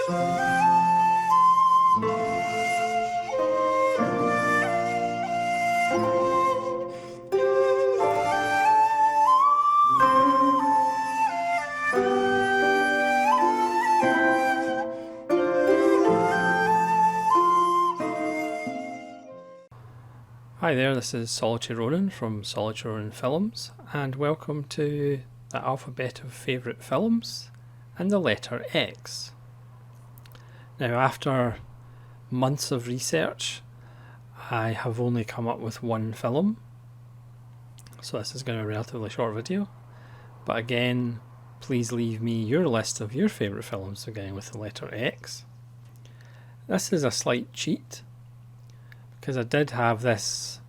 Hi there, this is Solitary Ronin from Solitary Ronin Films, and welcome to the alphabet of favourite films and the letter X. Now, after months of research, I have only come up with one film, so this is going to be a relatively short video. But again, please leave me your list of your favourite films, again with the letter X. This is a slight cheat, because I did have this,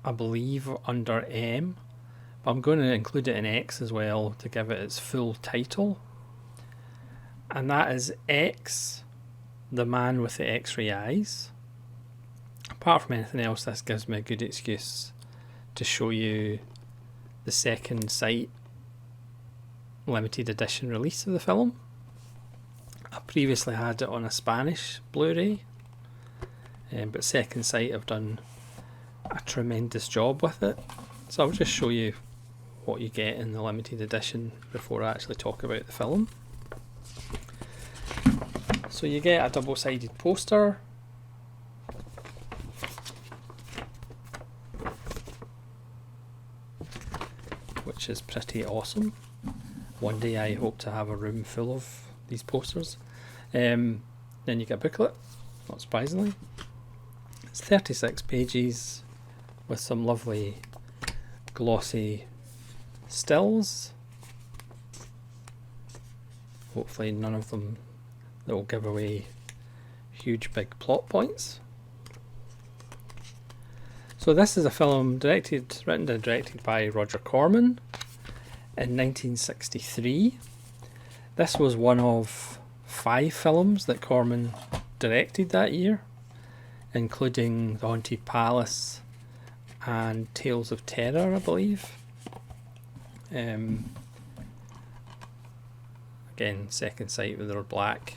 I believe, under M, but I'm going to include it in X as well to give it its full title, and that is X, the Man with the X-Ray Eyes. Apart from anything else, this gives me a good excuse to show you the second sight limited edition release of the film. I previously had it on a Spanish Blu-ray, but Second Sight have done a tremendous job with it, so I'll just show you what you get in the limited edition before I actually talk about the film. So you get a double-sided poster, which is pretty awesome. One day I hope to have a room full of these posters. Then you get a booklet, not surprisingly. It's 36 pages with some lovely glossy stills. Hopefully none of them that will give away huge big plot points. So this is a film written and directed by Roger Corman in 1963. This was one of 5 films that Corman directed that year, including The Haunted Palace and Tales of Terror, I believe. Again, Second Sight with their black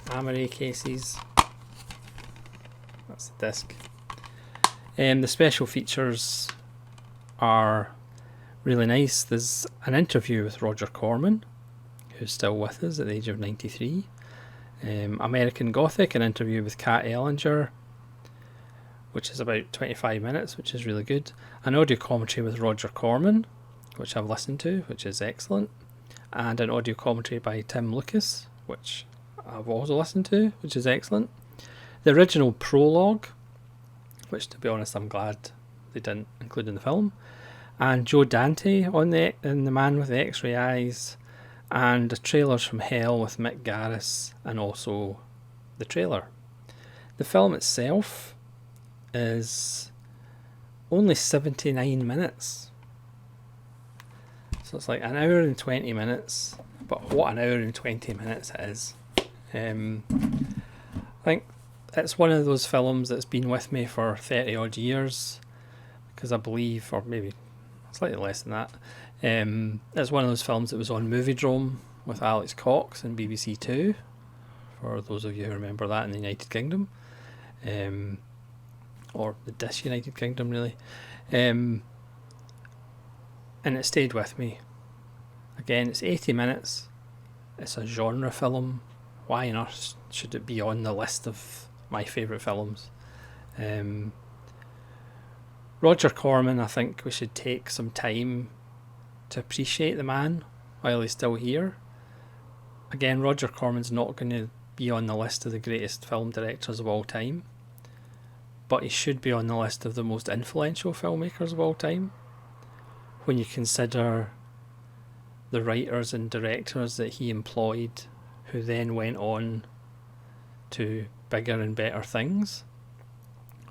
Amaray cases. That's the disc. The special features are really nice. There's an interview with Roger Corman, who's still with us at the age of 93. American Gothic, an interview with Kat Ellinger, which is about 25 minutes, which is really good. An audio commentary with Roger Corman, which I've listened to, which is excellent. And an audio commentary by Tim Lucas, which I've also listened to, which is excellent. The original prologue, which to be honest I'm glad they didn't include in the film. And Joe Dante in The Man with the X-Ray Eyes. And the Trailers from Hell with Mick Garris, and also the trailer. The film itself is only 79 minutes. So it's like an hour and 20 minutes, but what an hour and 20 minutes it is. I think it's one of those films that's been with me for 30 odd years, because I believe, or maybe slightly less than that, it's one of those films that was on Moviedrome with Alex Cox and BBC Two, for those of you who remember that in the United Kingdom, or the Disunited Kingdom really, and it stayed with me. Again, it's 80 minutes, it's a genre film. Why on earth should it be on the list of my favourite films? Roger Corman, I think we should take some time to appreciate the man while he's still here. Again, Roger Corman's not going to be on the list of the greatest film directors of all time, but he should be on the list of the most influential filmmakers of all time, when you consider the writers and directors that he employed, who then went on to bigger and better things.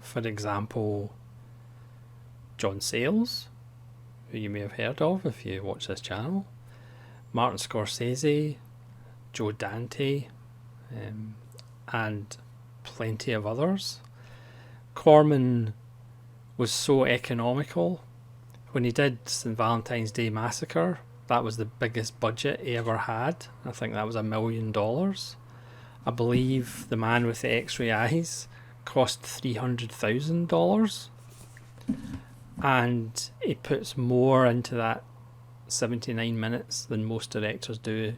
For example, John Sayles, who you may have heard of if you watch this channel, Martin Scorsese, Joe Dante, and plenty of others. Corman was so economical. When he did St. Valentine's Day Massacre, that was the biggest budget he ever had. I think that was $1 million. I believe The Man with the X-Ray Eyes cost $300,000, and it puts more into that 79 minutes than most directors do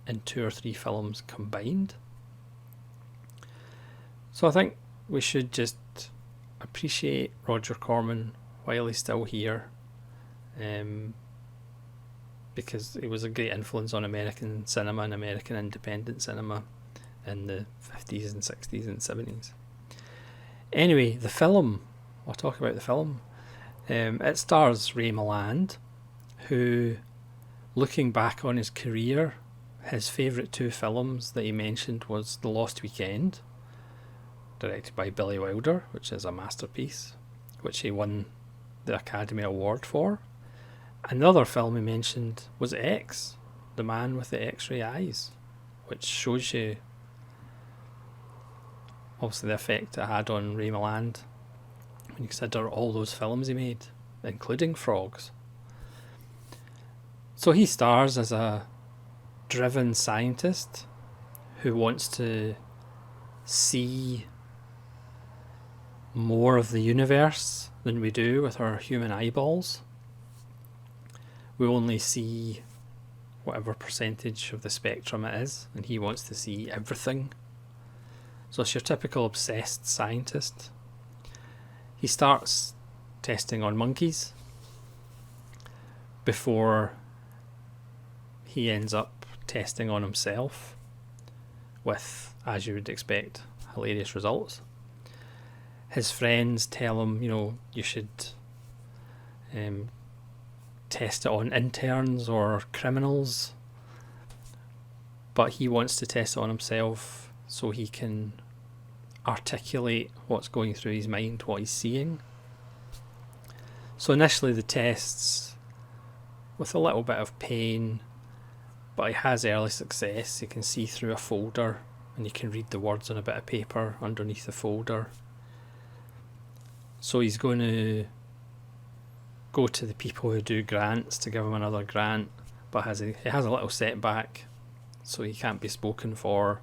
in 2 or 3 films combined. So I think we should just appreciate Roger Corman while he's still here, because he was a great influence on American cinema and American independent cinema in the 50s and 60s and 70s. Anyway, the film, I'll talk about the film. It stars Ray Milland, who, looking back on his career, his favourite 2 films that he mentioned was The Lost Weekend, directed by Billy Wilder, which is a masterpiece, which he won the Academy Award for. Another film he mentioned was X, The Man with the X-Ray Eyes, which shows you obviously the effect it had on Ray Milland when you consider all those films he made, including Frogs. So he stars as a driven scientist who wants to see more of the universe than we do with our human eyeballs. We only see whatever percentage of the spectrum it is, and he wants to see everything. So it's your typical obsessed scientist. He starts testing on monkeys before he ends up testing on himself with, as you would expect, hilarious results. His friends tell him, you should test it on interns or criminals, but he wants to test it on himself so he can articulate what's going through his mind, what he's seeing. So initially the tests with a little bit of pain, but he has early success. He can see through a folder and you can read the words on a bit of paper underneath the folder. So he's going to go to the people who do grants to give him another grant, but he has a little setback, so he can't be spoken for.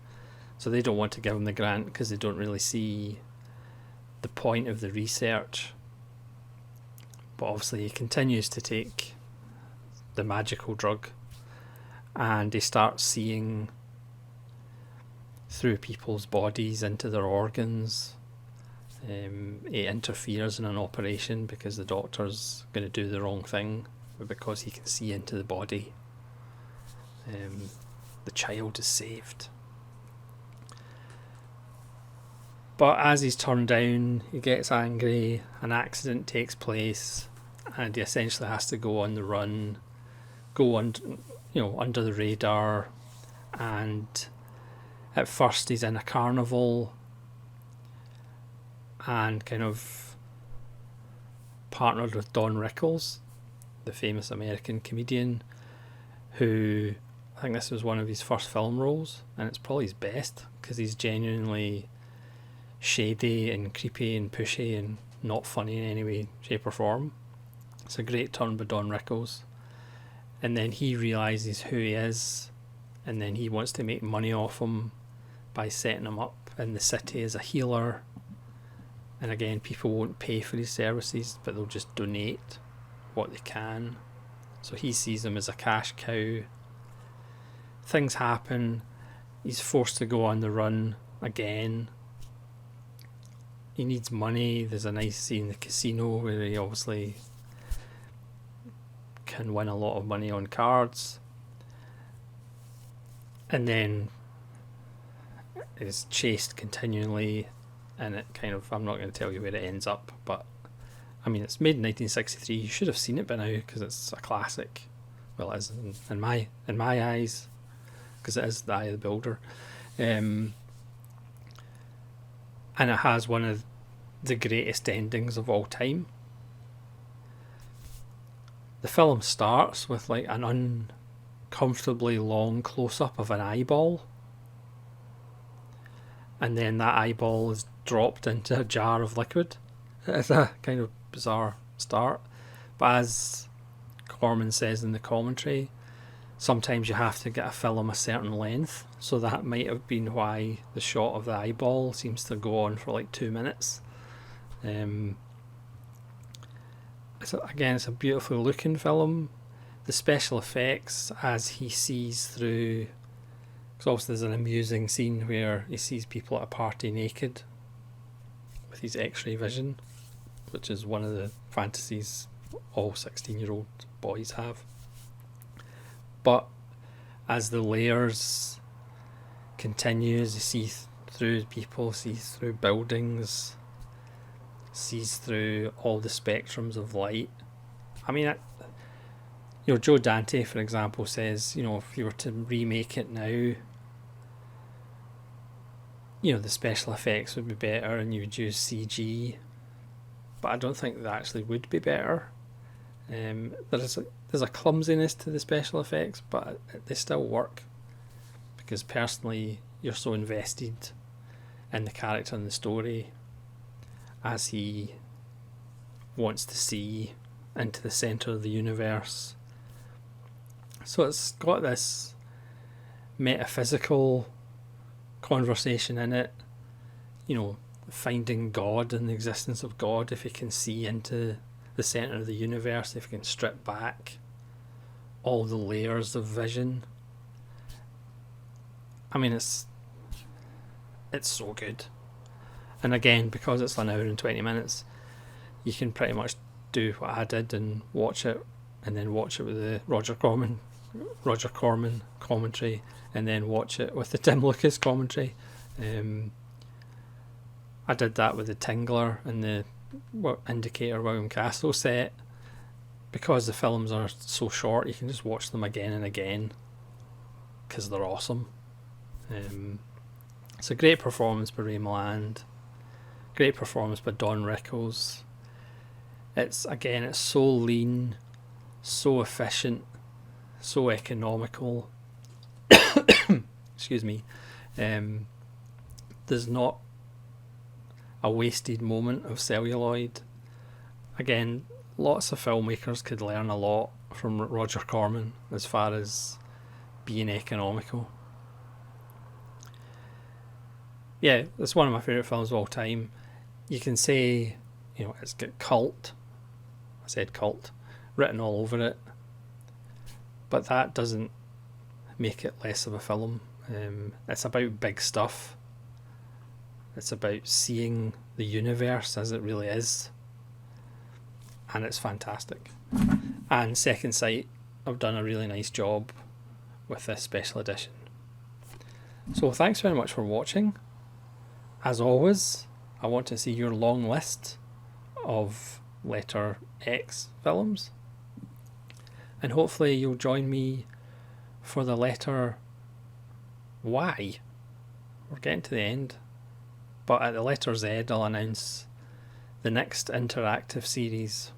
So they don't want to give him the grant because they don't really see the point of the research. But obviously he continues to take the magical drug, and he starts seeing through people's bodies into their organs. He interferes in an operation because the doctor's going to do the wrong thing, but because he can see into the body, the child is saved. But as he's turned down, he gets angry, an accident takes place, and he essentially has to go on the run, go under the radar. And at first he's in a carnival and kind of partnered with Don Rickles, the famous American comedian, who, I think this was one of his first film roles, and it's probably his best because he's genuinely shady and creepy and pushy and not funny in any way, shape or form. It's a great turn by Don Rickles. And then he realises who he is, and then he wants to make money off him by setting him up in the city as a healer. And again, people won't pay for his services, but they'll just donate what they can. So he sees him as a cash cow. Things happen. He's forced to go on the run again. He needs money. There's a nice scene in the casino where he obviously can win a lot of money on cards. And then is chased continually, and it kind of, I'm not going to tell you where it ends up, but I mean, it's made in 1963. You should have seen it by now because it's a classic. Well, it is in my eyes, because it is The Eye of the Beholder. And it has one of the greatest endings of all time. The film starts with like an uncomfortably long close-up of an eyeball, and then that eyeball is dropped into a jar of liquid. It's a kind of bizarre start, but as Corman says in the commentary, sometimes you have to get a film a certain length, so that might have been why the shot of the eyeball seems to go on for like 2 minutes. It's a beautifully looking film. The special effects as he sees through, because obviously there's an amusing scene where he sees people at a party naked with his x-ray vision, which is one of the fantasies all 16-year-old boys have. But as the layers continues, you see through people, sees through buildings, sees through all the spectrums of light. I mean, Joe Dante, for example, says, if you were to remake it now, the special effects would be better and you would use CG, but I don't think that actually would be better. There's a clumsiness to the special effects, but they still work, because personally you're so invested in the character and the story as he wants to see into the centre of the universe. So it's got this metaphysical conversation in it, finding God and the existence of God, if you can see into the centre of the universe, if you can strip back all the layers of vision. I mean, it's so good. And again, because it's an hour and 20 minutes, you can pretty much do what I did and watch it, and then watch it with the Roger Corman commentary, and then watch it with the Tim Lucas commentary. I did that with the Tingler and the Indicator William Castle set. Because the films are so short, you can just watch them again and again because they're awesome. It's a great performance by Ray Milland, great performance by Don Rickles. It's so lean, so efficient, so economical. Excuse me. There's not a wasted moment of celluloid. Again, lots of filmmakers could learn a lot from Roger Corman as far as being economical. Yeah, it's one of my favourite films of all time. You can say, it's got cult. I said cult written all over it, but that doesn't make it less of a film. It's about big stuff. It's about seeing the universe as it really is, and it's fantastic. And Second Sight have done a really nice job with this special edition. So thanks very much for watching. As always, I want to see your long list of letter X films, and hopefully you'll join me for the letter Y. We're getting to the end, but at the letter Z I'll announce the next interactive series,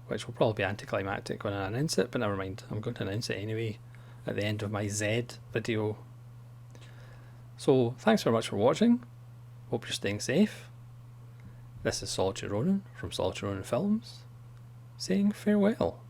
which will probably be anticlimactic when I announce it, but never mind, I'm going to announce it anyway at the end of my Z video. So thanks very much for watching, hope you're staying safe. This is Solitary Ronin from Solitary Ronin Films, saying farewell.